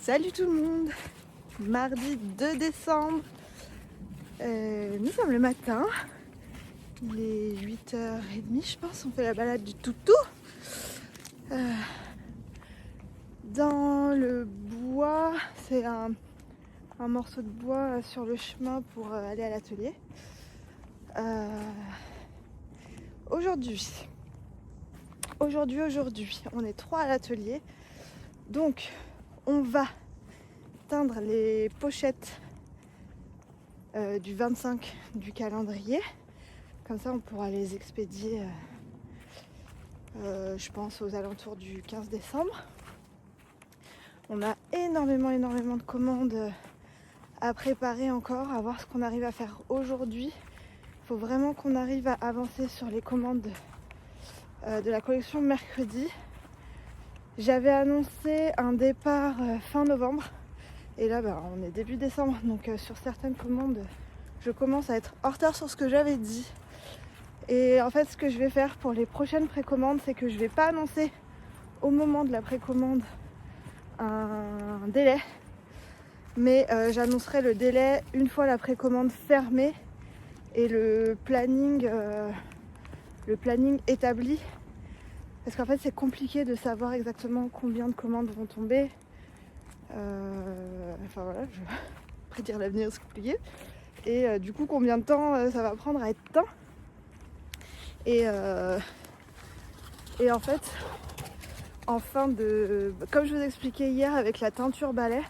Salut tout le monde, mardi 2 décembre, nous sommes le matin, il est 8h30 je pense, on fait la balade du toutou dans le bois, c'est un morceau de bois sur le chemin pour aller à l'atelier. Aujourd'hui, on est 3 à l'atelier, donc on va teindre les pochettes du 25 du calendrier. Comme ça, on pourra les expédier, je pense, aux alentours du 15 décembre. On a énormément de commandes à préparer encore, à voir ce qu'on arrive à faire aujourd'hui. Il faut vraiment qu'on arrive à avancer sur les commandes de la collection mercredi. J'avais annoncé un départ fin novembre. Et là, on est début décembre. Donc sur certaines commandes, je commence à être en retard sur ce que j'avais dit. Et en fait, ce que je vais faire pour les prochaines précommandes, c'est que je ne vais pas annoncer au moment de la précommande un délai. Mais j'annoncerai le délai une fois la précommande fermée et le planning établi. Parce qu'en fait, c'est compliqué de savoir exactement combien de commandes vont tomber. Enfin voilà, je prédire l'avenir, c'est compliqué. Et du coup, combien de temps ça va prendre à être teint. Et en fait, comme je vous expliquais hier avec la teinture balai,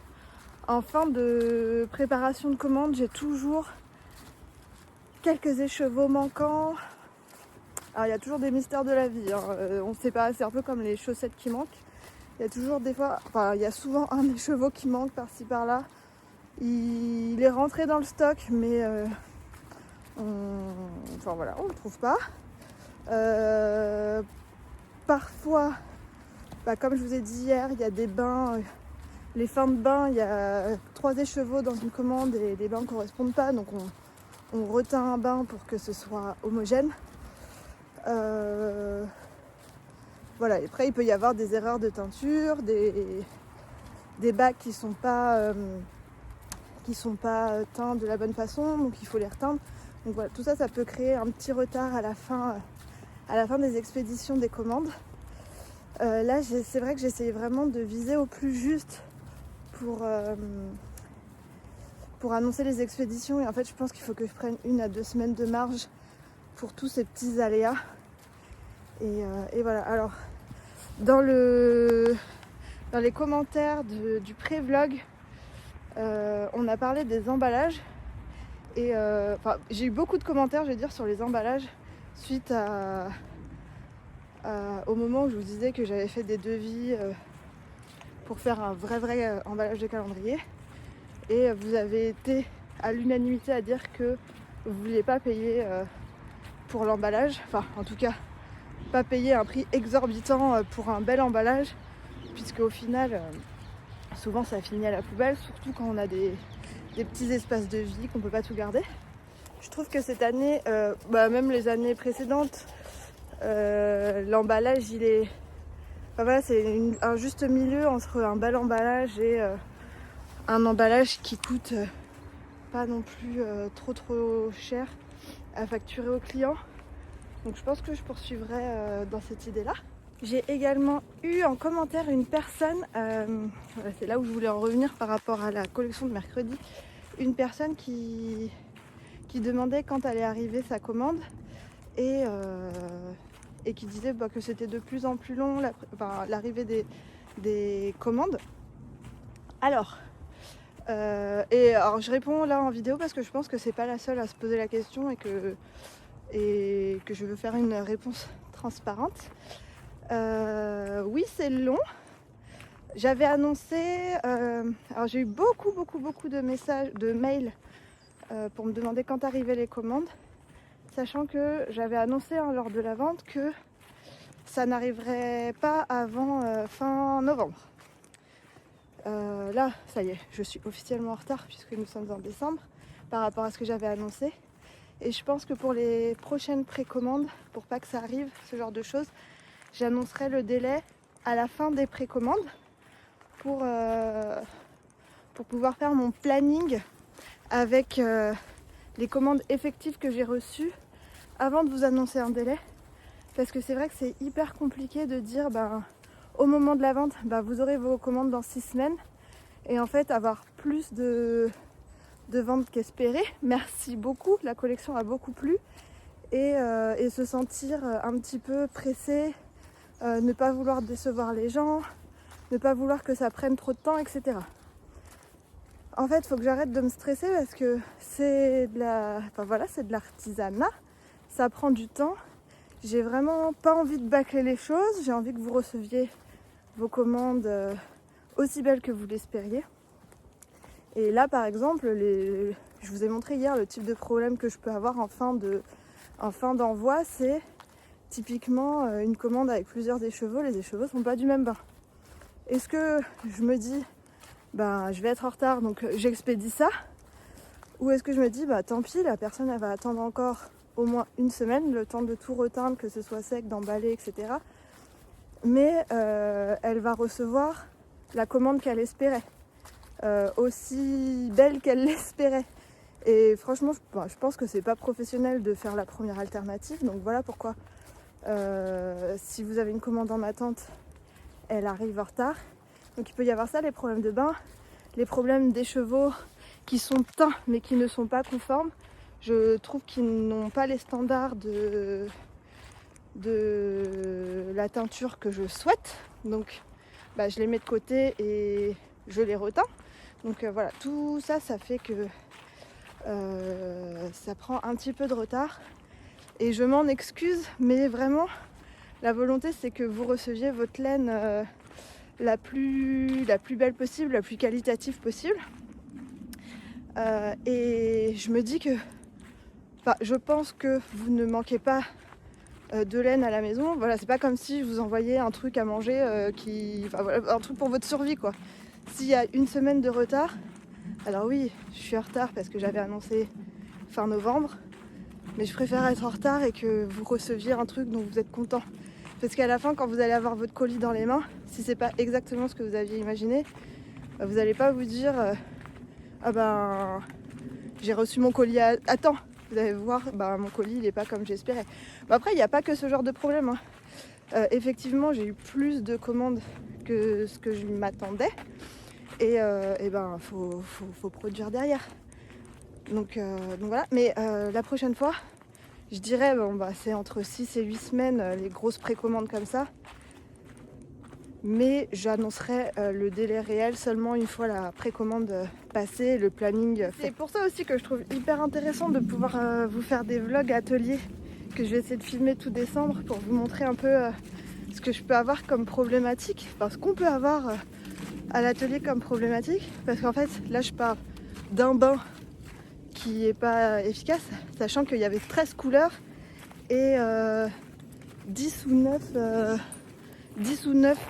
en fin de préparation de commande, j'ai toujours quelques écheveaux manquants. Alors il y a toujours des mystères de la vie, hein. On ne sait pas, c'est un peu comme les chaussettes qui manquent. Il y a toujours il y a souvent un écheveau qui manque par-ci par-là. Il est rentré dans le stock, mais on le trouve pas. Parfois, comme je vous ai dit hier, il y a des bains, les fins de bain, il y a 3 écheveaux dans une commande et les bains ne correspondent pas, donc on reteint un bain pour que ce soit homogène. Voilà, et après il peut y avoir des erreurs de teinture, des bacs qui sont pas teints de la bonne façon, donc il faut les reteindre. Donc voilà, tout ça, ça peut créer un petit retard à la fin des expéditions des commandes. Là, c'est vrai que j'essayais vraiment de viser au plus juste pour annoncer les expéditions. Et en fait, je pense qu'il faut que je prenne 1 à 2 semaines de marge pour tous ces petits aléas. Et voilà. Alors, dans les commentaires du pré-vlog, on a parlé des emballages. Et j'ai eu beaucoup de commentaires, je vais dire, sur les emballages suite au moment où je vous disais que j'avais fait des devis pour faire un vrai emballage de calendrier. Et vous avez été à l'unanimité à dire que vous ne vouliez pas payer pour l'emballage. Enfin, en tout cas, pas payer un prix exorbitant pour un bel emballage, puisque au final, souvent ça finit à la poubelle, surtout quand on a des petits espaces de vie qu'on ne peut pas tout garder. Je trouve que cette année, même les années précédentes, l'emballage il est... c'est un juste milieu entre un bel emballage et un emballage qui coûte pas non plus trop cher à facturer aux clients. Donc je pense que je poursuivrai dans cette idée-là. J'ai également eu en commentaire une personne, c'est là où je voulais en revenir par rapport à la collection de mercredi, une personne qui demandait quand allait arriver sa commande et qui disait que c'était de plus en plus long l'arrivée des commandes. Alors je réponds là en vidéo parce que je pense que c'est pas la seule à se poser la question et que je veux faire une réponse transparente. Oui, c'est long. J'avais annoncé, alors j'ai eu beaucoup de messages, de mails pour me demander quand arrivaient les commandes, sachant que j'avais annoncé lors de la vente que ça n'arriverait pas avant fin novembre. Là, ça y est, je suis officiellement en retard puisque nous sommes en décembre par rapport à ce que j'avais annoncé. Et je pense que pour les prochaines précommandes, pour pas que ça arrive, ce genre de choses, j'annoncerai le délai à la fin des précommandes pour pour pouvoir faire mon planning avec les commandes effectives que j'ai reçues avant de vous annoncer un délai. Parce que c'est vrai que c'est hyper compliqué de dire au moment de la vente, vous aurez vos commandes dans 6 semaines. Et en fait avoir plus de ventes qu'espéré. Merci beaucoup, la collection a beaucoup plu. Et se sentir un petit peu pressé, ne pas vouloir décevoir les gens, ne pas vouloir que ça prenne trop de temps, etc. En fait, il faut que j'arrête de me stresser parce que c'est de l'artisanat, ça prend du temps. J'ai vraiment pas envie de bâcler les choses, j'ai envie que vous receviez vos commandes aussi belles que vous l'espériez. Et là, par exemple, je vous ai montré hier le type de problème que je peux avoir en fin d'envoi, c'est typiquement une commande avec plusieurs écheveaux, les écheveaux sont pas du même bain. Est-ce que je me dis je vais être en retard donc j'expédie ça, ou est-ce que je me dis tant pis, la personne elle va attendre encore au moins une semaine, le temps de tout reteindre, que ce soit sec, d'emballer, etc. Mais elle va recevoir la commande qu'elle espérait, aussi belle qu'elle l'espérait. Et franchement, je pense que c'est pas professionnel de faire la première alternative. Donc voilà pourquoi, si vous avez une commande en attente, elle arrive en retard. Donc il peut y avoir ça, les problèmes de bain, les problèmes d'écheveaux qui sont teints mais qui ne sont pas conformes. Je trouve qu'ils n'ont pas les standards de la teinture que je souhaite. Donc je les mets de côté et je les reteins. Donc voilà, tout ça, ça fait que ça prend un petit peu de retard. Et je m'en excuse, mais vraiment, la volonté, c'est que vous receviez votre laine la plus belle possible, la plus qualitative possible. Et je me dis que, je pense que vous ne manquez pas de laine à la maison. Voilà, c'est pas comme si je vous envoyais un truc à manger un truc pour votre survie, quoi. S'il y a une semaine de retard, alors oui, je suis en retard parce que j'avais annoncé fin novembre, mais je préfère être en retard et que vous receviez un truc dont vous êtes content. Parce qu'à la fin, quand vous allez avoir votre colis dans les mains, si c'est pas exactement ce que vous aviez imaginé, vous n'allez pas vous dire j'ai reçu mon colis à temps. Vous allez voir, mon colis il est pas comme j'espérais. Après, il n'y a pas que ce genre de problème, hein. Effectivement, j'ai eu plus de commandes que ce que je m'attendais. Et faut produire derrière. Donc voilà. Mais la prochaine fois, je dirais c'est entre 6 et 8 semaines les grosses précommandes comme ça. Mais j'annoncerai le délai réel seulement une fois la précommande passée, le planning fait. C'est pour ça aussi que je trouve hyper intéressant de pouvoir vous faire des vlogs ateliers que je vais essayer de filmer tout décembre pour vous montrer un peu ce que je peux avoir comme problématique, ce qu'on peut avoir à l'atelier comme problématique, parce qu'en fait là je parle d'un bain qui est pas efficace, sachant qu'il y avait 13 couleurs et 10 ou 9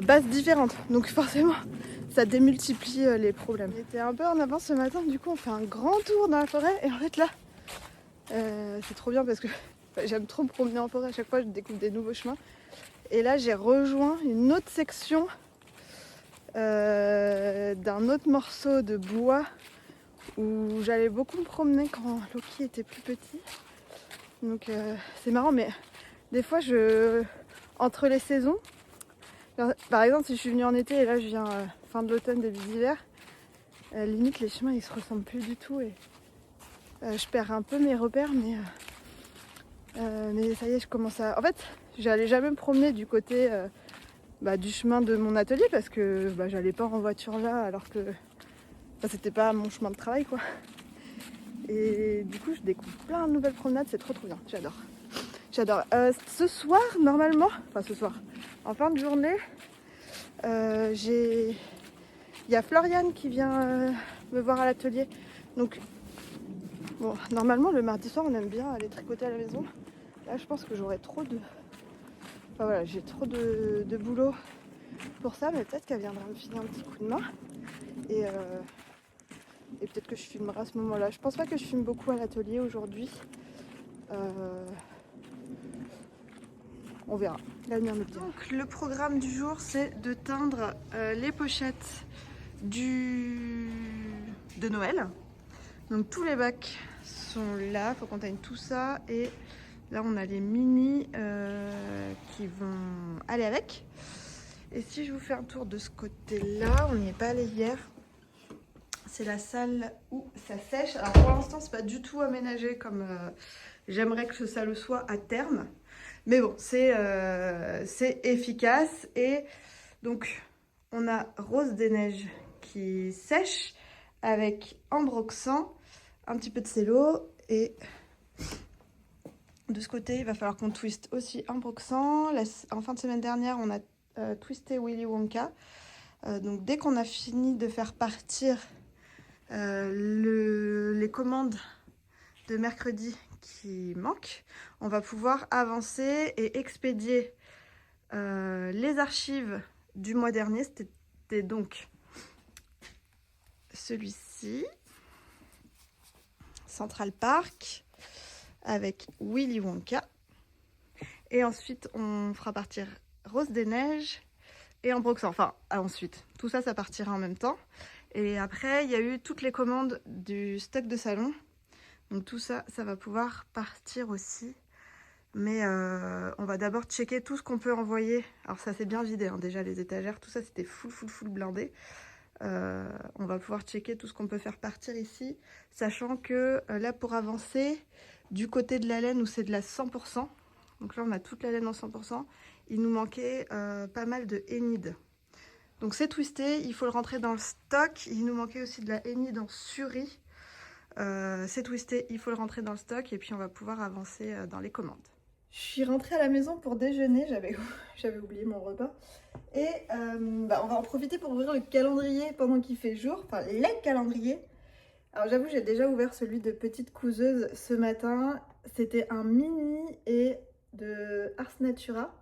bases différentes, donc forcément ça démultiplie les problèmes. J'étais un peu en avance ce matin, du coup on fait un grand tour dans la forêt et en fait là c'est trop bien parce que j'aime trop me promener en forêt, à chaque fois je découvre des nouveaux chemins. Et là j'ai rejoint une autre section d'un autre morceau de bois où j'allais beaucoup me promener quand Loki était plus petit. Donc c'est marrant, mais des fois entre les saisons, par exemple si je suis venue en été et là je viens fin de l'automne, début d'hiver, limite les chemins ils se ressemblent plus du tout et je perds un peu mes repères, mais ça y est, je commence à... En fait, j'allais jamais me promener du côté du chemin de mon atelier parce que j'allais pas en voiture là alors que c'était pas mon chemin de travail, quoi. Et du coup, je découvre plein de nouvelles promenades, c'est trop bien, j'adore. Ce soir, normalement, en fin de journée, il y a Floriane qui vient me voir à l'atelier. Donc, normalement, le mardi soir, on aime bien aller tricoter à la maison. Là, je pense que j'aurai trop de... j'ai trop de boulot pour ça, mais peut-être qu'elle viendra me filer un petit coup de main. Et peut-être que je filmerai à ce moment-là. Je pense pas que je filme beaucoup à l'atelier aujourd'hui. on verra. L'avenir nous dira. Donc le programme du jour, c'est de teindre les pochettes de Noël. Donc tous les bacs sont là, il faut qu'on teigne tout ça. Et là, on a les mini qui vont aller avec. Et si je vous fais un tour de ce côté-là, on n'y est pas allé hier. C'est la salle où ça sèche. Alors pour l'instant, c'est pas du tout aménagé comme j'aimerais que ça le soit à terme. Mais bon, c'est efficace. Et donc, on a Rose des Neiges qui sèche avec ambroxan, un petit peu de cello. Et de ce côté, il va falloir qu'on twiste aussi ambroxan. En fin de semaine dernière, on a twisté Willy Wonka. Donc dès qu'on a fini de faire partir les commandes de mercredi qui manquent, on va pouvoir avancer et expédier les archives du mois dernier. C'était donc celui-ci, Central Park, avec Willy Wonka. Et ensuite, on fera partir Rose des Neiges et ambroxan. Enfin, ensuite, tout ça, ça partira en même temps. Et après, il y a eu toutes les commandes du stock de salon. Donc tout ça, ça va pouvoir partir aussi. Mais on va d'abord checker tout ce qu'on peut envoyer. Alors ça s'est bien vidé, hein, déjà les étagères, tout ça c'était full blindé. On va pouvoir checker tout ce qu'on peut faire partir ici. Sachant que là, pour avancer, du côté de la laine où c'est de la 100%, donc là on a toute la laine en 100%, il nous manquait pas mal de Enid. Donc c'est twisté, il faut le rentrer dans le stock. Il nous manquait aussi de la Enid en Suri. C'est twisté, il faut le rentrer dans le stock et puis on va pouvoir avancer dans les commandes. Je suis rentrée à la maison pour déjeuner, j'avais oublié mon repas. Et on va en profiter pour ouvrir le calendrier pendant qu'il fait jour, enfin les calendriers. Alors j'avoue, j'ai déjà ouvert celui de Petite Couseuse ce matin. C'était un mini et de Ars Natura.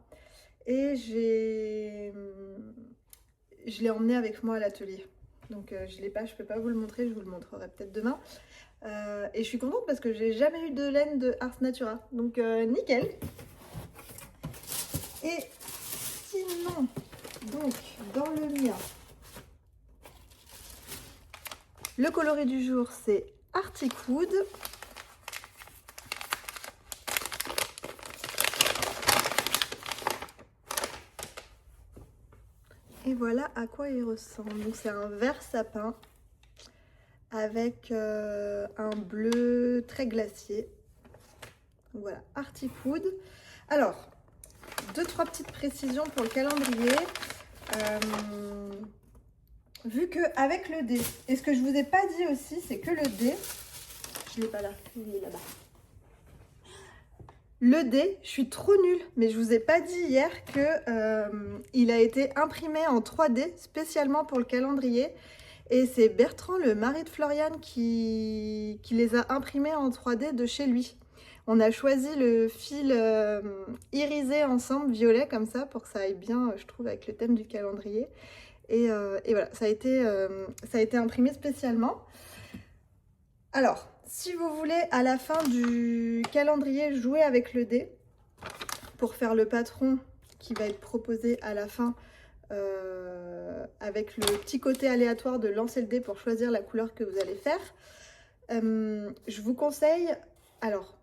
Et je l'ai emmené avec moi à l'atelier. Donc je l'ai pas, je peux pas vous le montrer, je vous le montrerai peut-être demain. Et je suis contente parce que j'ai jamais eu de laine de Ars Natura. Donc nickel. Et sinon, donc dans le mien, le coloris du jour c'est Arctic Wood. Et voilà à quoi il ressemble. Donc c'est un vert sapin avec un bleu très glacier. Donc voilà, Arctic Wood. Alors, 2-3 petites précisions pour le calendrier. Vu qu'avec le dé, et ce que je vous ai pas dit aussi, c'est que le dé, je l'ai pas là, il est là-bas. Le dé, je suis trop nulle, mais je vous ai pas dit hier que il a été imprimé en 3D spécialement pour le calendrier. Et c'est Bertrand, le mari de Floriane, qui les a imprimés en 3D de chez lui. On a choisi le fil irisé ensemble, violet, comme ça, pour que ça aille bien, je trouve, avec le thème du calendrier. Et voilà, ça a été imprimé spécialement. Alors, si vous voulez, à la fin du calendrier, jouer avec le dé pour faire le patron qui va être proposé à la fin, avec le petit côté aléatoire de lancer le dé pour choisir la couleur que vous allez faire. Je vous conseille, alors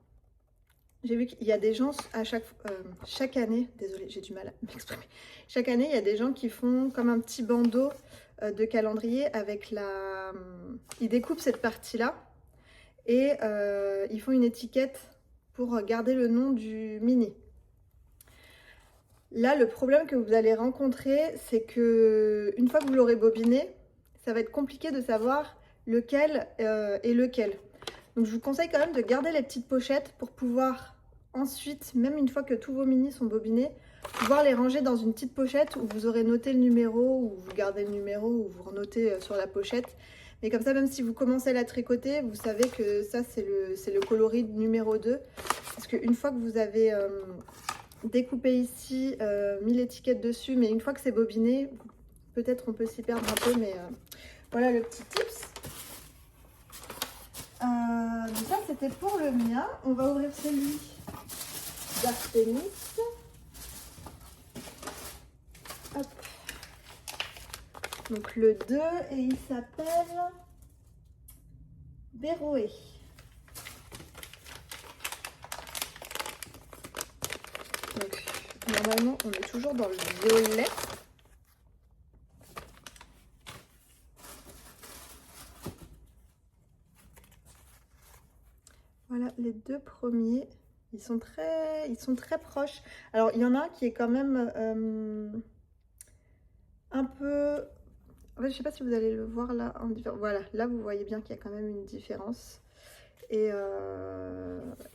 j'ai vu qu'il y a des gens à chaque année, désolée j'ai du mal à m'exprimer, chaque année il y a des gens qui font comme un petit bandeau de calendrier avec ils découpent cette partie là et ils font une étiquette pour garder le nom du mini. Là, le problème que vous allez rencontrer, c'est que une fois que vous l'aurez bobiné, ça va être compliqué de savoir lequel est lequel. Donc, je vous conseille quand même de garder les petites pochettes pour pouvoir ensuite, même une fois que tous vos minis sont bobinés, pouvoir les ranger dans une petite pochette où vous aurez noté le numéro, ou vous gardez le numéro, ou vous renotez sur la pochette. Mais comme ça, même si vous commencez à la tricoter, vous savez que ça, c'est le coloris numéro 2. Parce qu'une fois que vous avez découpé ici, mis l'étiquette dessus, mais une fois que c'est bobiné, peut-être on peut s'y perdre un peu, mais voilà le petit tips. Donc ça c'était pour le mien. On va ouvrir celui d'Artémis. Donc le 2 et il s'appelle Béroé. Donc normalement on est toujours dans le violet. Voilà les deux premiers. Ils sont très proches. Alors il y en a un qui est quand même un peu... En fait, je sais pas si vous allez le voir là. Voilà, là vous voyez bien qu'il y a quand même une différence. Et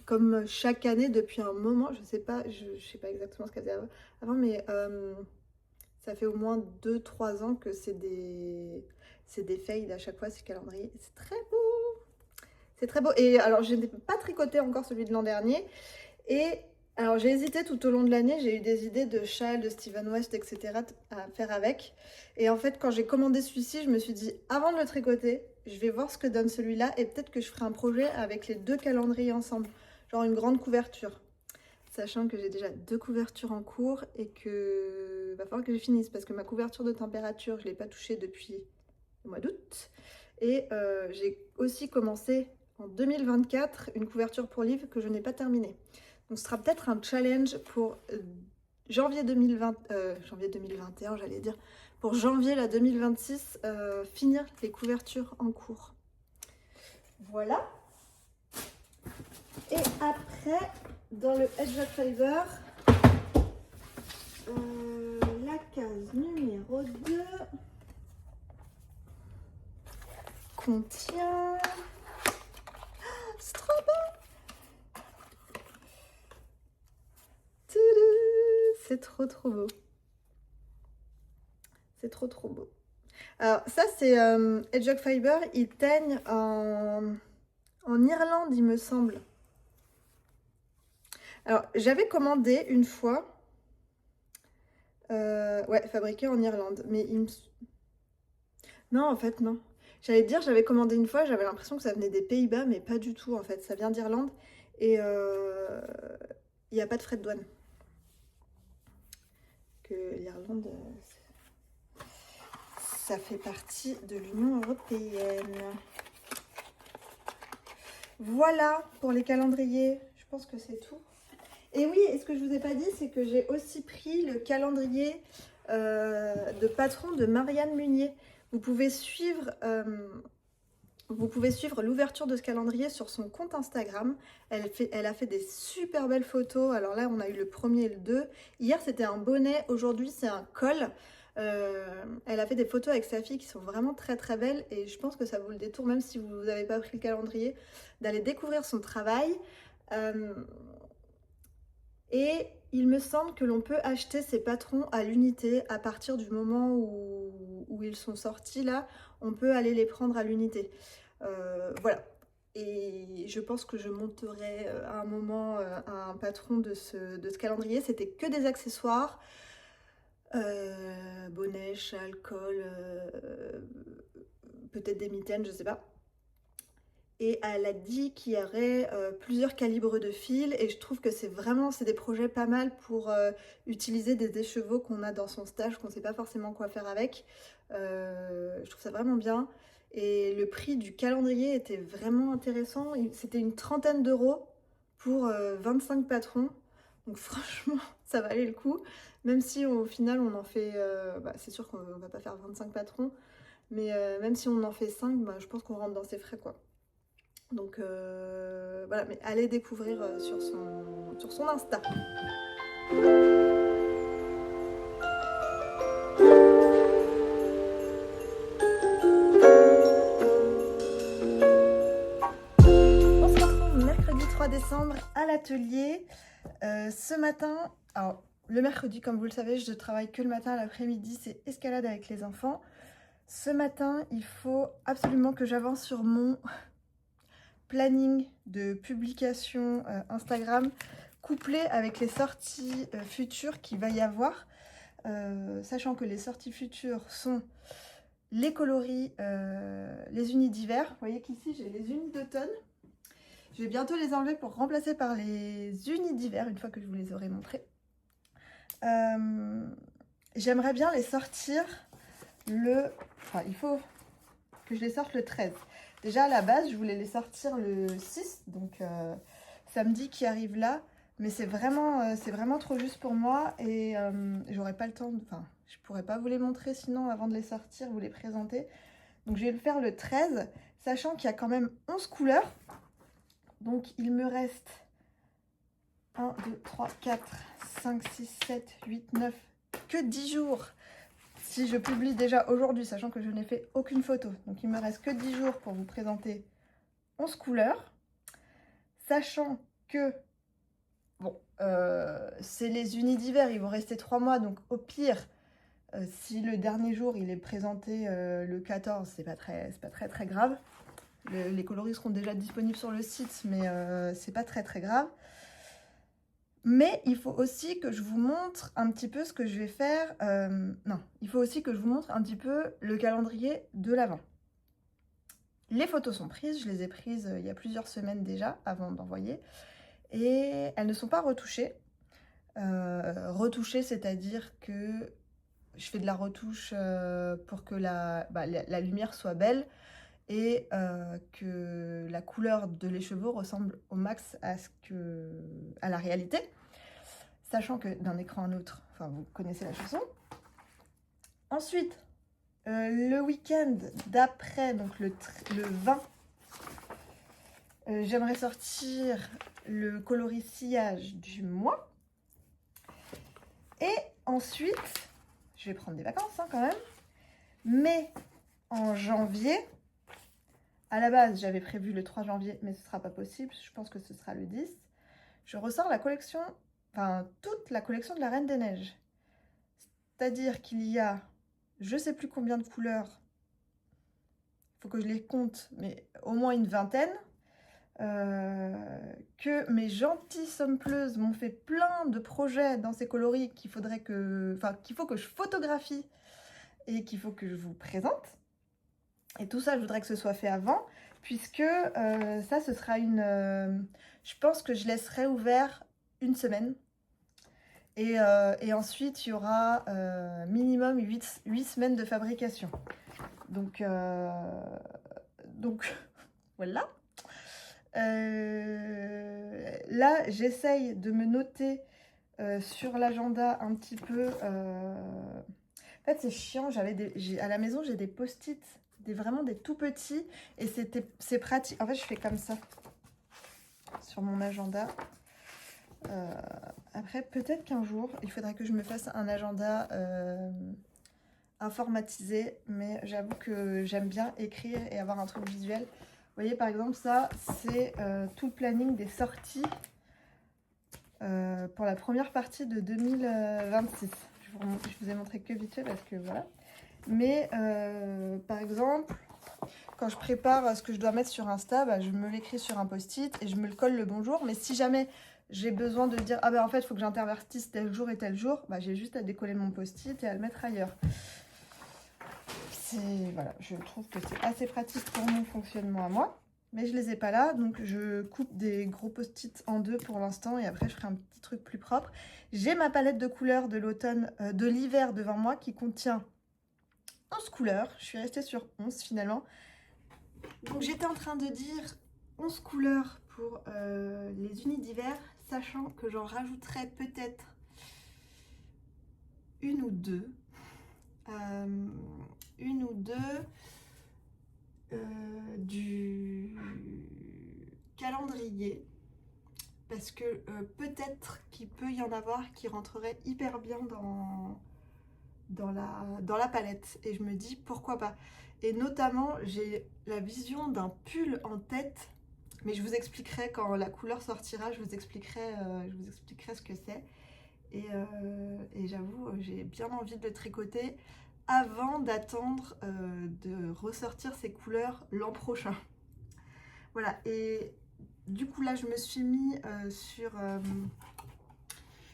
comme chaque année depuis un moment, je sais pas exactement ce qu'elle faisait avant, mais ça fait au moins 2-3 ans que c'est des fades à chaque fois, ces calendriers. C'est très beau. C'est très beau. Et alors, je n'ai pas tricoté encore celui de l'an dernier. Et alors, j'ai hésité tout au long de l'année. J'ai eu des idées de châles, de Steven West, etc. à faire avec. Et en fait, quand j'ai commandé celui-ci, je me suis dit, avant de le tricoter, je vais voir ce que donne celui-là. Et peut-être que je ferai un projet avec les deux calendriers ensemble. Genre une grande couverture. Sachant que j'ai déjà 2 couvertures en cours et que va falloir que je finisse. Parce que ma couverture de température, je ne l'ai pas touchée depuis le mois d'août. Et j'ai aussi commencé en 2024 une couverture pour livre que je n'ai pas terminée. Donc ce sera peut-être un challenge pour janvier 2021, j'allais dire, pour janvier là, 2026, finir les couvertures en cours. Voilà. Et après, dans le Hedgehog Fiber, la case numéro 2 contient... C'est trop beau! C'est trop beau. C'est trop beau. Alors ça c'est Hedgehog Fiber, il teigne en Irlande il me semble. Alors j'avais commandé une fois, ouais, fabriqué en Irlande, mais il me... Non en fait non. J'allais dire j'avais commandé une fois, j'avais l'impression que ça venait des Pays-Bas, mais pas du tout en fait, ça vient d'Irlande et il n'y a pas de frais de douane. Que l'Irlande, ça fait partie de l'Union européenne. Voilà pour les calendriers, je pense que c'est tout. Et oui, et ce que je vous ai pas dit, c'est que j'ai aussi pris le calendrier de patron de Marianne Munier. Vous pouvez suivre l'ouverture de ce calendrier sur son compte Instagram. Elle a fait des super belles photos. Alors là, on a eu le premier et le 2. Hier, c'était un bonnet. Aujourd'hui, c'est un col. Elle a fait des photos avec sa fille qui sont vraiment très belles. Et je pense que ça vaut le détour, même si vous n'avez pas pris le calendrier, d'aller découvrir son travail. Et il me semble que l'on peut acheter ces patrons à l'unité à partir du moment où ils sont sortis là. On peut aller les prendre à l'unité. Voilà. Et je pense que je monterai à un moment un patron de ce calendrier. C'était que des accessoires. Bonnet, châle, col, peut-être des mitaines, je sais pas. Et elle a dit qu'il y aurait plusieurs calibres de fil et je trouve que c'est des projets pas mal pour utiliser des écheveaux qu'on a dans son stage, qu'on ne sait pas forcément quoi faire avec. Je trouve ça vraiment bien. Et le prix du calendrier était vraiment intéressant. C'était une 30aine d'euros pour 25 patrons. Donc franchement, ça valait le coup. Même si au final on en fait... c'est sûr qu'on ne va pas faire 25 patrons. Mais même si on en fait 5, je pense qu'on rentre dans ses frais quoi. Donc voilà, mais allez découvrir sur son Insta. On se retrouve mercredi 3 décembre à l'atelier. Ce matin, alors le mercredi, comme vous le savez, je travaille que le matin, l'après-midi, c'est escalade avec les enfants. Ce matin, il faut absolument que j'avance sur mon planning de publication Instagram couplé avec les sorties futures qu'il va y avoir, sachant que les sorties futures sont les coloris, les unis d'hiver. Vous voyez qu'ici j'ai les unis d'automne. Je vais bientôt les enlever pour remplacer par les unis d'hiver une fois que je vous les aurai montrés. J'aimerais bien les sortir il faut que je les sorte le 13. Déjà, à la base, je voulais les sortir le 6, donc samedi qui arrive là. Mais c'est vraiment trop juste pour moi et j'aurais pas le temps, enfin, je pourrais pas vous les montrer sinon avant de les sortir, vous les présenter. Donc je vais le faire le 13, sachant qu'il y a quand même 11 couleurs. Donc il me reste 1, 2, 3, 4, 5, 6, 7, 8, 9, que 10 jours. Si je publie déjà aujourd'hui, sachant que je n'ai fait aucune photo. Donc il me reste que 10 jours pour vous présenter 11 couleurs. Sachant que, bon, c'est les unis d'hiver, ils vont rester 3 mois. Donc au pire, si le dernier jour il est présenté le 14, c'est pas très grave. Les coloris seront déjà disponibles sur le site, mais c'est pas très grave. Mais il faut aussi que je vous montre un petit peu ce que je vais faire. Non, il faut aussi que je vous montre un petit peu le calendrier de l'Avent. Les photos sont prises, je les ai prises il y a plusieurs semaines déjà, avant d'envoyer. Et elles ne sont pas retouchées. Retouchées, c'est-à-dire que je fais de la retouche pour que la lumière soit belle et que la couleur de l'écheveau ressemble au max à la réalité. Sachant que d'un écran à un autre, enfin vous connaissez la chanson. Ensuite, le week-end d'après, donc le 20, j'aimerais sortir le coloris sillage du mois. Et ensuite, je vais prendre des vacances quand même. Mais en janvier, à la base j'avais prévu le 3 janvier, mais ce ne sera pas possible. Je pense que ce sera le 10. Je ressors la collection, enfin toute la collection de la Reine des Neiges. C'est-à-dire qu'il y a, je sais plus combien de couleurs, il faut que je les compte, mais au moins une vingtaine. Que mes gentilles sommeleuses m'ont fait plein de projets dans ces coloris qu'il faut que je photographie et qu'il faut que je vous présente. Et tout ça, je voudrais que ce soit fait avant, puisque ça, ce sera je pense que je laisserai ouvert une semaine. Et ensuite, il y aura minimum 8 semaines de fabrication. Donc voilà. Là, j'essaye de me noter sur l'agenda un petit peu. En fait, c'est chiant. À la maison, j'ai des post-it, vraiment des tout petits, et c'est pratique. En fait, je fais comme ça sur mon agenda. Après, peut-être qu'un jour, il faudrait que je me fasse un agenda informatisé, mais j'avoue que j'aime bien écrire et avoir un truc visuel. Vous voyez, par exemple, ça, c'est tout le planning des sorties pour la première partie de 2026. Je vous ai montré que vite fait parce que voilà. Mais par exemple, quand je prépare ce que je dois mettre sur Insta, je me l'écris sur un post-it et je me le colle le bonjour. Mais si jamais j'ai besoin de dire, en fait, il faut que j'intervertisse tel jour et tel jour, j'ai juste à décoller mon post-it et à le mettre ailleurs. Voilà, je trouve que c'est assez pratique pour mon fonctionnement à moi, mais je les ai pas là, donc je coupe des gros post-it en deux pour l'instant et après je ferai un petit truc plus propre. J'ai ma palette de couleurs de l'automne, de l'hiver devant moi qui contient 11 couleurs. Je suis restée sur 11 finalement. Donc j'étais en train de dire 11 couleurs pour les unis d'hiver, sachant que j'en rajouterai peut-être une ou deux. Du calendrier, parce que peut-être qu'il peut y en avoir qui rentreraient hyper bien dans la palette, et je me dis pourquoi pas. Et notamment j'ai la vision d'un pull en tête, mais je vous expliquerai quand la couleur sortira, je vous expliquerai ce que c'est. Et j'avoue, j'ai bien envie de le tricoter avant d'attendre de ressortir ces couleurs l'an prochain. Voilà, et du coup là je me suis mis sur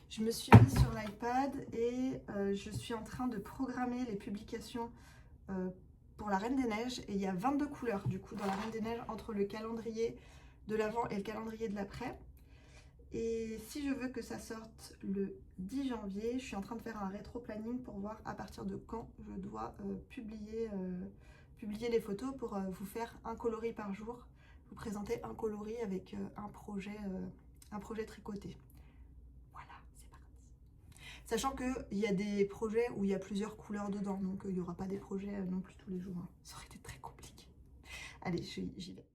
l'iPad et je suis en train de programmer les publications pour la Reine des Neiges. Et il y a 22 couleurs du coup dans la Reine des Neiges entre le calendrier de l'avant et le calendrier de l'après. Et si je veux que ça sorte le 10 janvier, je suis en train de faire un rétro-planning pour voir à partir de quand je dois publier les photos pour vous faire un coloris par jour, vous présenter un coloris avec un projet tricoté. Voilà, c'est parti. Sachant qu'il y a des projets où il y a plusieurs couleurs dedans, donc il n'y aura pas des projets non plus tous les jours. Hein. Ça aurait été très compliqué. Allez, j'y vais.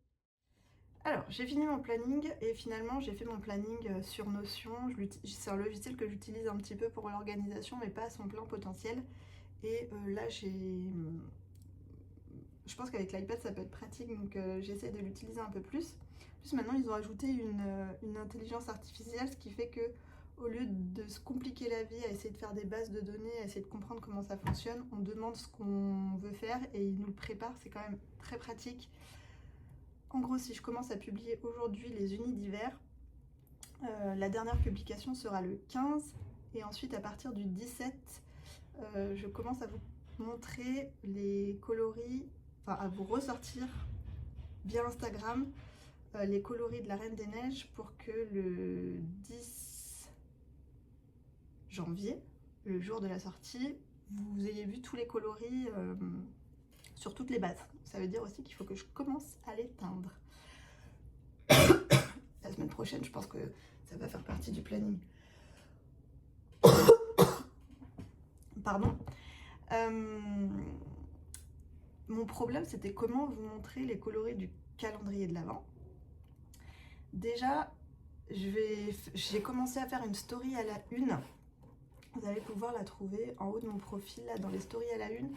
Alors, j'ai fini mon planning et finalement j'ai fait mon planning sur Notion. C'est un logiciel que j'utilise un petit peu pour l'organisation, mais pas à son plein potentiel. Et là, je pense qu'avec l'iPad ça peut être pratique, donc j'essaie de l'utiliser un peu plus. En plus, maintenant ils ont ajouté une intelligence artificielle, ce qui fait que au lieu de se compliquer la vie à essayer de faire des bases de données, à essayer de comprendre comment ça fonctionne, on demande ce qu'on veut faire et il nous le prépare. C'est quand même très pratique. En gros, si je commence à publier aujourd'hui les unis d'hiver, la dernière publication sera le 15 et ensuite à partir du 17, je commence à vous montrer les coloris, enfin à vous ressortir via Instagram les coloris de la Reine des Neiges pour que le 10 janvier, le jour de la sortie, vous ayez vu tous les coloris sur toutes les bases. Ça veut dire aussi qu'il faut que je commence à les teindre. La semaine prochaine, je pense que ça va faire partie du planning. Pardon. Mon problème, c'était comment vous montrer les coloris du calendrier de l'Avent. Déjà, j'ai commencé à faire une story à la une. Vous allez pouvoir la trouver en haut de mon profil, là, dans les stories à la une.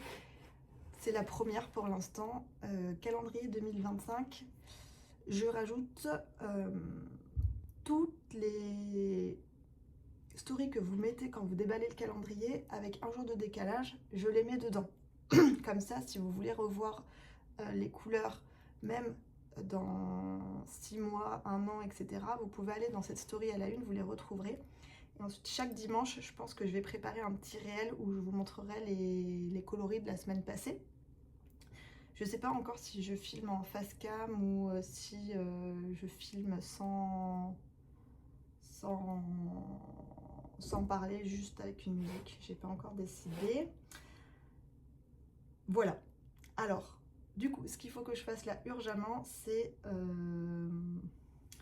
C'est la première pour l'instant, calendrier 2025. Je rajoute toutes les stories que vous mettez quand vous déballez le calendrier avec un jour de décalage, je les mets dedans. Comme ça, si vous voulez revoir les couleurs, même dans 6 mois, 1 an, etc., vous pouvez aller dans cette story à la une, vous les retrouverez. Et ensuite, chaque dimanche, je pense que je vais préparer un petit réel où je vous montrerai les coloris de la semaine passée. Je ne sais pas encore si je filme en face cam ou si je filme sans parler, juste avec une musique. J'ai pas encore décidé. Voilà. Alors, du coup, ce qu'il faut que je fasse là urgemment, c'est...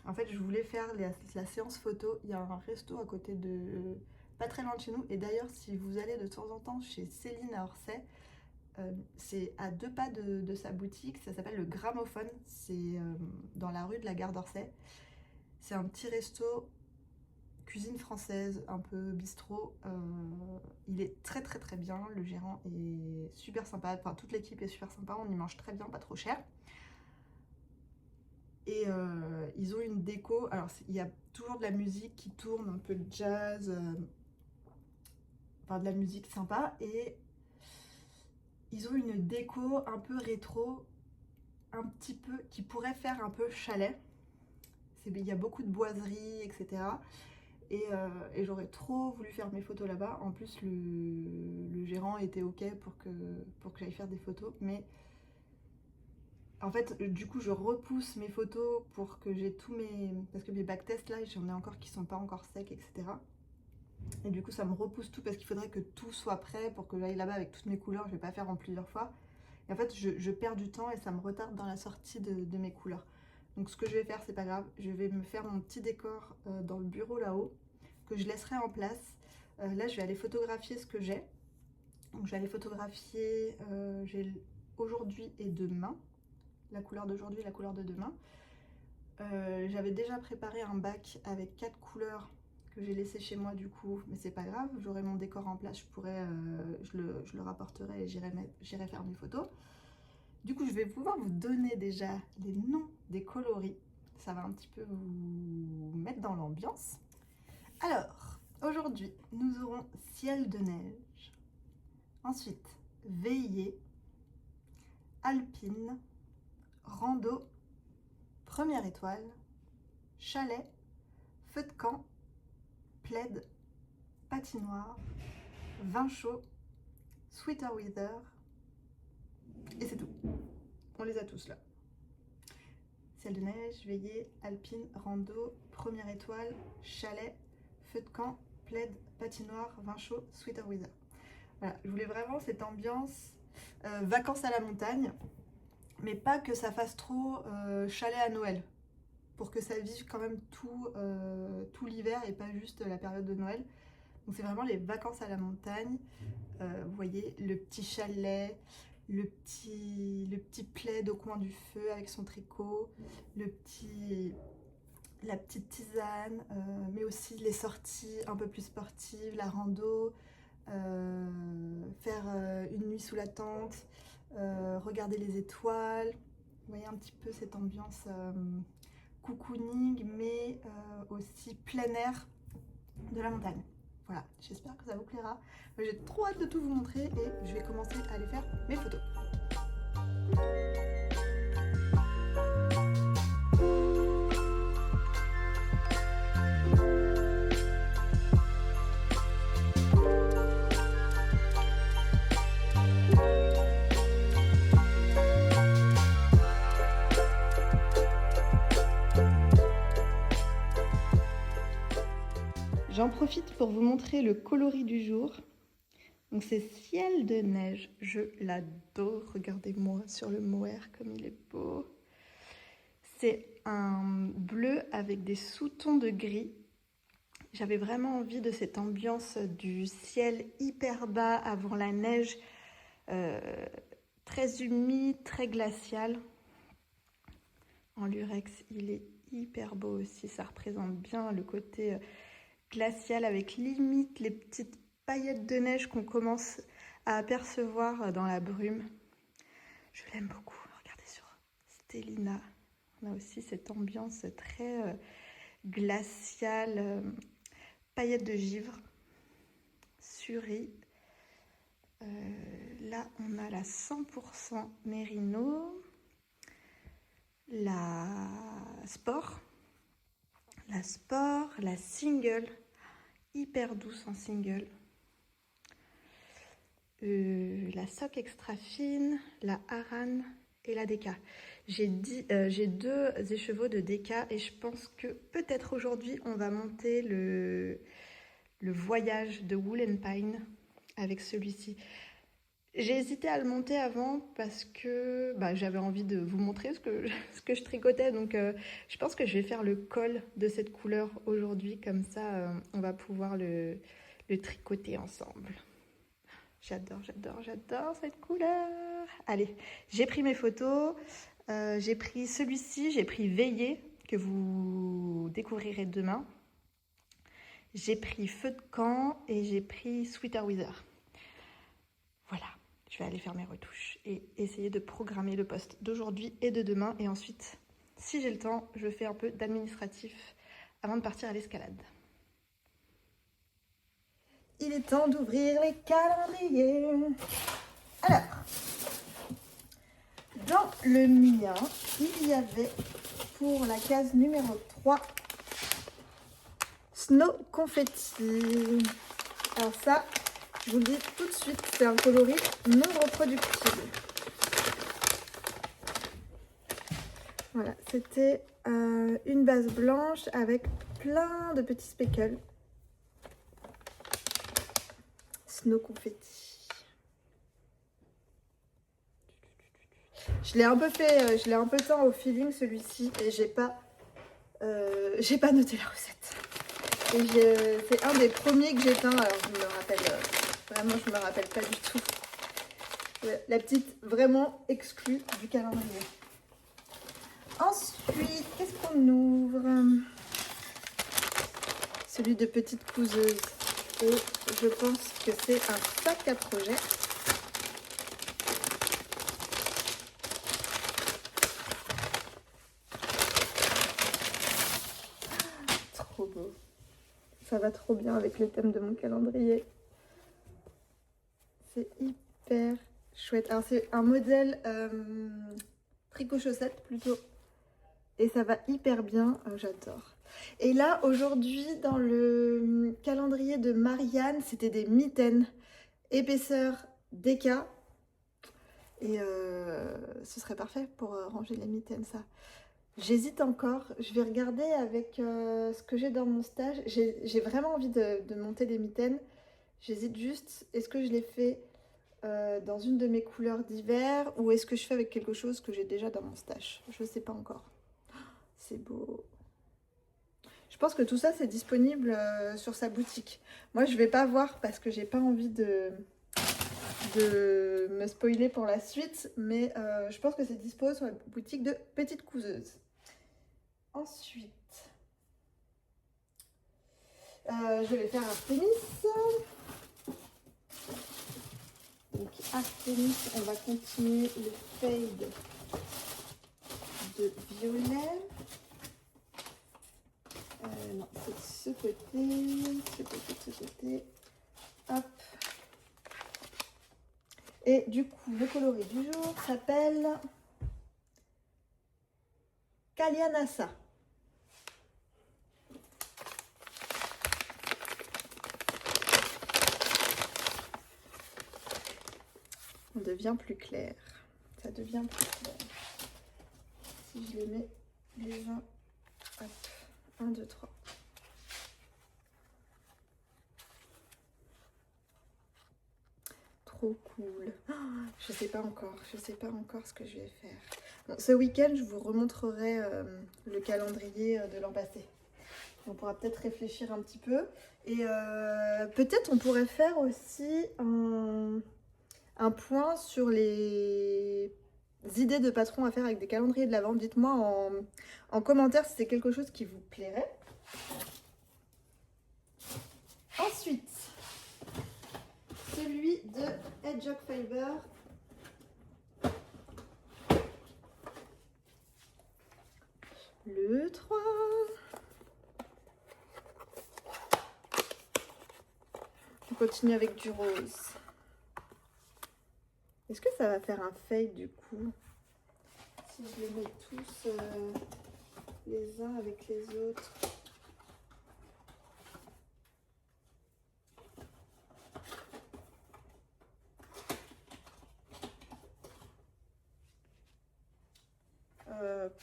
En fait, je voulais faire la séance photo. Il y a un resto à côté de... pas très loin de chez nous. Et d'ailleurs, si vous allez de temps en temps chez Céline à Orsay, c'est à 2 pas de sa boutique. Ça s'appelle le Gramophone. C'est dans la rue de la gare d'Orsay. C'est un petit resto cuisine française, un peu bistrot. Il est très très très bien. Le gérant est super sympa. Enfin, toute l'équipe est super sympa. On y mange très bien, pas trop cher. Et ils ont une déco. Alors, il y a toujours de la musique qui tourne, un peu de jazz. Enfin, de la musique sympa. Et ils ont une déco un peu rétro, un petit peu, qui pourrait faire un peu chalet. Il y a beaucoup de boiseries, etc. Et j'aurais trop voulu faire mes photos là-bas. En plus, le gérant était OK pour que j'aille faire des photos. Mais en fait, du coup, je repousse mes photos pour que j'ai tous mes... Parce que mes backtests, là, j'en ai encore qui sont pas encore secs, etc. Et du coup, ça me repousse tout parce qu'il faudrait que tout soit prêt pour que j'aille là-bas avec toutes mes couleurs. Je vais pas faire en plusieurs fois. Et en fait, je perds du temps et ça me retarde dans la sortie de mes couleurs. Donc ce que je vais faire, c'est pas grave, je vais me faire mon petit décor dans le bureau là-haut, que je laisserai en place. Là, je vais aller photographier ce que j'ai. Donc je vais aller photographier j'ai aujourd'hui et demain, la couleur d'aujourd'hui et la couleur de demain. J'avais déjà préparé un bac avec 4 couleurs que j'ai laissé chez moi du coup, mais c'est pas grave, j'aurai mon décor en place, je le rapporterai et j'irai faire mes photos. Du coup, je vais pouvoir vous donner déjà les noms des coloris. Ça va un petit peu vous mettre dans l'ambiance. Alors, aujourd'hui, nous aurons ciel de neige. Ensuite, veillée, alpine, rando, première étoile, chalet, feu de camp, plaid, patinoire, vin chaud, sweater weather. Et c'est tout. On les a tous là. ciel de neige, veillée, alpine, rando, première étoile, chalet, feu de camp, plaid, patinoire, vin chaud, sweater weather. Voilà, je voulais vraiment cette ambiance vacances à la montagne, mais pas que ça fasse trop chalet à Noël, pour que ça vive quand même tout l'hiver et pas juste la période de Noël. Donc c'est vraiment les vacances à la montagne. Vous voyez, le petit chalet, le petit plaid au coin du feu avec son tricot, la petite tisane, mais aussi les sorties un peu plus sportives, la rando, faire une nuit sous la tente, regarder les étoiles. Vous voyez un petit peu cette ambiance cocooning, mais aussi plein air de la montagne. Voilà, j'espère que ça vous plaira. J'ai trop hâte de tout vous montrer et je vais commencer à aller faire mes photos. J'en profite pour vous montrer le coloris du jour. Donc c'est ciel de neige, je l'adore. Regardez-moi sur le mohair comme il est beau. C'est un bleu avec des sous-tons de gris. J'avais vraiment envie de cette ambiance du ciel hyper bas avant la neige, très humide, très glacial. En lurex, il est hyper beau aussi, ça représente bien le côté glacial avec limite les petites paillettes de neige qu'on commence à apercevoir dans la brume. Je l'aime beaucoup. Regardez sur Stellina. On a aussi cette ambiance très glaciale, paillettes de givre, Suri. Là, on a la 100% Merino, la Sport, la Single, hyper douce en single. La Sock extra fine, la Aran et la Deka. J'ai 2 écheveaux de Deka et je pense que peut-être aujourd'hui on va monter le voyage de Wool & Pine avec celui-ci. J'ai hésité à le monter avant parce que j'avais envie de vous montrer ce que je tricotais. Donc je pense que je vais faire le col de cette couleur aujourd'hui. Comme ça, on va pouvoir le tricoter ensemble. J'adore cette couleur. Allez, j'ai pris mes photos. J'ai pris celui-ci, j'ai pris Veillée, que vous découvrirez demain. J'ai pris Feu de camp et j'ai pris Sweater Weather. Voilà, je vais aller faire mes retouches et essayer de programmer le post d'aujourd'hui et de demain. Et ensuite, si j'ai le temps, je fais un peu d'administratif avant de partir à l'escalade. Il est temps d'ouvrir les calendriers. Alors, dans le mien, il y avait pour la case numéro 3, Snow Confetti. Alors ça, je vous le dis tout de suite, c'est un coloris non reproductible. Voilà, c'était une base blanche avec plein de petits speckles. Snow Confetti. Je l'ai un peu fait, je l'ai un peu teint au feeling celui-ci et j'ai pas noté la recette. Et c'est un des premiers que j'ai teint, alors je me rappelle, vraiment je me rappelle pas du tout. La petite vraiment exclue du calendrier. Ensuite, qu'est-ce qu'on ouvre? Celui de petite couseuse. Et je pense que c'est un sac à projet. Trop beau. Ça va trop bien avec le thème de mon calendrier. C'est hyper chouette. Alors c'est un modèle tricot chaussette plutôt. Et ça va hyper bien, j'adore. Et là, aujourd'hui, dans le calendrier de Marianne, c'était des mitaines, épaisseur DK. Et ce serait parfait pour ranger les mitaines, ça. J'hésite encore. Je vais regarder avec ce que j'ai dans mon stage. J'ai vraiment envie de monter des mitaines. J'hésite juste, est-ce que je les fais dans une de mes couleurs d'hiver ou est-ce que je fais avec quelque chose que j'ai déjà dans mon stash? Je ne sais pas encore. C'est beau. Je pense que tout ça c'est disponible sur sa boutique. Moi je vais pas voir parce que j'ai pas envie de me spoiler pour la suite, mais je pense que c'est dispo sur la boutique de Petite Couseuse. Ensuite, je vais faire Artémis. Donc Artémis, on va continuer le fade de violet. Non, c'est de ce côté. Hop. Et du coup, le coloris du jour s'appelle Kalianasa. On devient plus clair. Ça devient plus clair. Si je les mets les uns, hop, 1, 2, 3. Trop cool. Oh, je sais pas encore ce que je vais faire. Bon, ce week-end, je vous remontrerai le calendrier de l'an passé. On pourra peut-être réfléchir un petit peu. Et peut-être on pourrait faire aussi un point sur les idées de patrons à faire avec des calendriers de l'Avent. Dites-moi en commentaire si c'est quelque chose qui vous plairait. Ensuite, celui de Hedgehog Fiber. Le 3. On continue avec du rose. Est-ce que ça va faire un fade du coup? Si je les mets tous les uns avec les autres.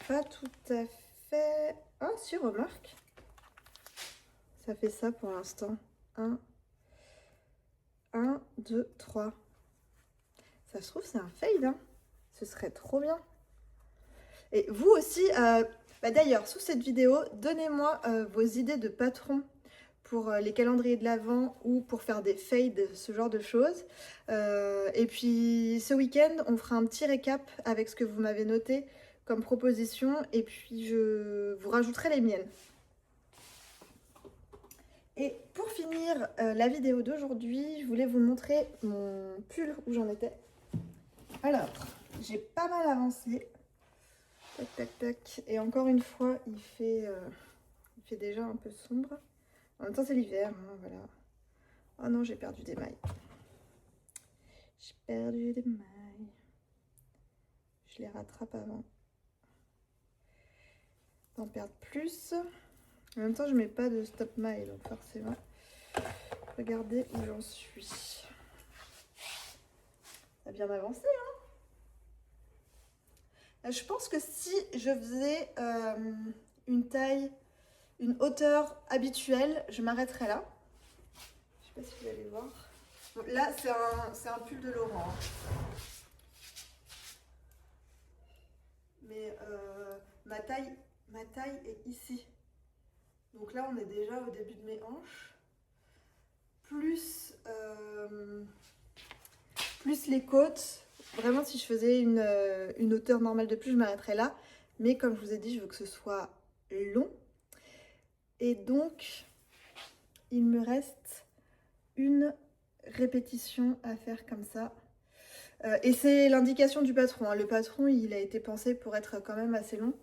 Pas tout à fait. Ah si, remarque. Ça fait ça pour l'instant. 1, 2, 3. Ça se trouve, c'est un fade, hein. Ce serait trop bien. Et vous aussi, d'ailleurs, sous cette vidéo, donnez-moi vos idées de patrons pour les calendriers de l'Avent ou pour faire des fades, ce genre de choses. Et puis, ce week-end, on fera un petit récap avec ce que vous m'avez noté comme proposition. Et puis, je vous rajouterai les miennes. Et pour finir la vidéo d'aujourd'hui, je voulais vous montrer mon pull où j'en étais. Alors, j'ai pas mal avancé. Tac, tac, tac. Et encore une fois, il fait déjà un peu sombre. En même temps, c'est l'hiver, hein, voilà. Oh non, j'ai perdu des mailles. J'ai perdu des mailles. Je les rattrape avant d'en perdre plus. En même temps, je mets pas de stop maille, donc forcément. Regardez où j'en suis. Ça a bien avancé, hein. Je pense que si je faisais une hauteur habituelle, je m'arrêterais là. Je sais pas si vous allez voir. Donc là, c'est un pull de Laurent. Mais ma taille est ici. Donc là, on est déjà au début de mes hanches. Plus les côtes. Vraiment, si je faisais une hauteur normale de plus, je m'arrêterais là. Mais comme je vous ai dit, je veux que ce soit long. Et donc, il me reste une répétition à faire comme ça. Et c'est l'indication du patron, hein. Le patron, il a été pensé pour être quand même assez long.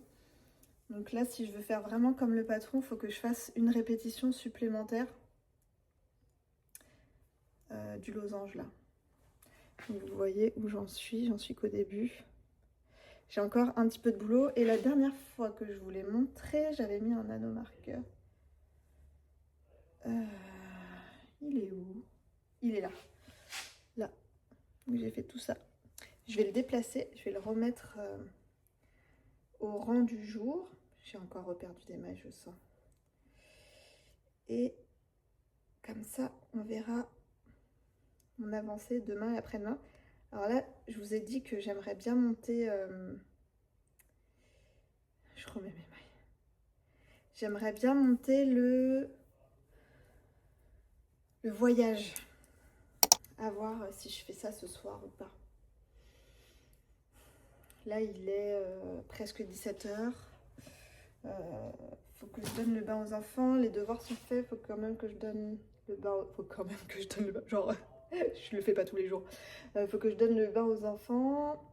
Donc là, si je veux faire vraiment comme le patron, il faut que je fasse une répétition supplémentaire du losange là. Donc vous voyez où j'en suis qu'au début. J'ai encore un petit peu de boulot. Et la dernière fois que je vous l'ai montré, j'avais mis un nanomarqueur. Il est où? Il est là. Là. Donc j'ai fait tout ça. Je vais le déplacer. Je vais le remettre au rang du jour. J'ai encore reperdu des mailles, je sens. Et comme ça, on verra mon avancée demain et après-demain. Alors là, je vous ai dit que j'aimerais bien monter... Je remets mes mailles. J'aimerais bien monter le voyage. À voir si je fais ça ce soir ou pas. Là, il est presque 17h. Faut que je donne le bain aux enfants. Les devoirs sont faits. Faut quand même que je donne le bain. Faut quand même que je donne le bain. Genre, je le fais pas tous les jours. Faut que je donne le bain aux enfants.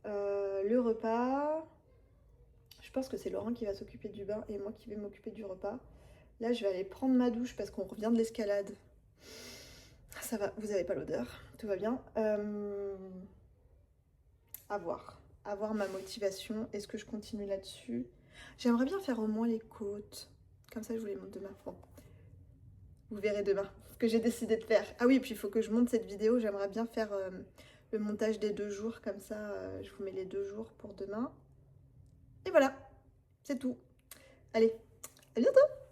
Le repas. Je pense que c'est Laurent qui va s'occuper du bain et moi qui vais m'occuper du repas. Là, je vais aller prendre ma douche parce qu'on revient de l'escalade. Ça va, vous n'avez pas l'odeur, tout va bien. À voir ma motivation. Est-ce que je continue là-dessus? J'aimerais bien faire au moins les côtes. Comme ça, je vous les montre demain. Bon. Vous verrez demain ce que j'ai décidé de faire. Ah oui, puis il faut que je monte cette vidéo. J'aimerais bien faire le montage des 2 jours. Comme ça, je vous mets les 2 jours pour demain. Et voilà, c'est tout. Allez, à bientôt!